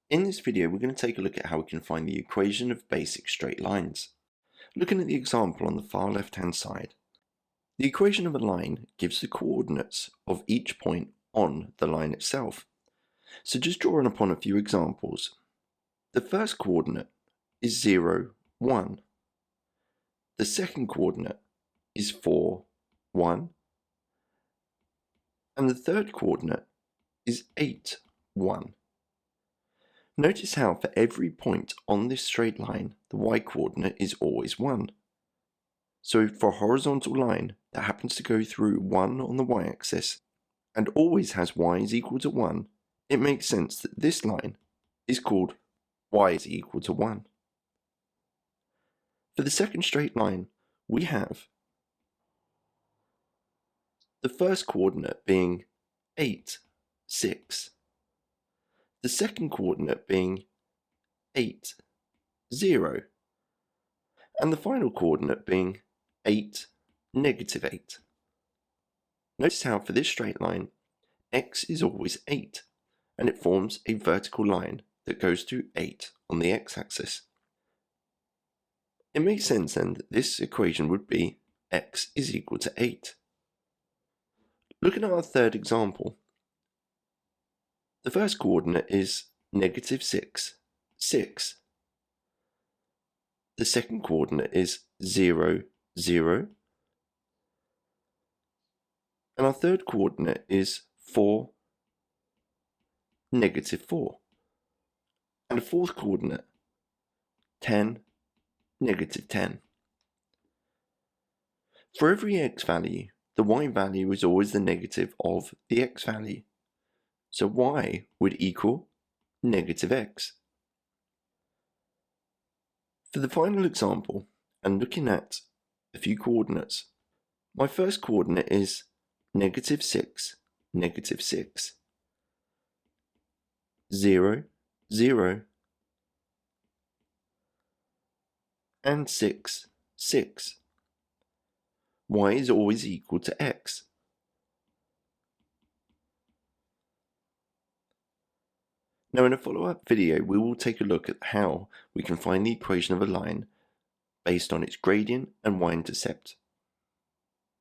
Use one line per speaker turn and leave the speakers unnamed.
In this video, we're going to take a look at how we can find the equation of basic straight lines. Looking at the example on the far left-hand side, the equation of a line gives the coordinates of each point on the line itself. So just drawing upon a few examples, the first coordinate is 0, 1. The second coordinate is 4, 1. And the third coordinate is 8, 1. Notice how for every point on this straight line, the y-coordinate is always 1. So for a horizontal line that happens to go through 1 on the y-axis and always has y is equal to 1, it makes sense that this line is called y is equal to 1. For the second straight line, we have the first coordinate being 8, 6. The second coordinate being 8, 0. And the final coordinate being 8, negative 8. Notice how for this straight line, x is always 8, and it forms a vertical line that goes to 8 on the x-axis. It makes sense then that this equation would be x is equal to 8. Looking at our third example, the first coordinate is negative 6, 6. The second coordinate is 0, 0. And our third coordinate is 4, negative 4. And the fourth coordinate, 10, negative 10. For every x value, the y value is always the negative of the x value. So y would equal negative x. For the final example, and looking at a few coordinates, my first coordinate is negative 6, negative 6. 0, 0. And 6, 6. Y is always equal to x. Now in a follow-up video, we will take a look at how we can find the equation of a line based on its gradient and y-intercept.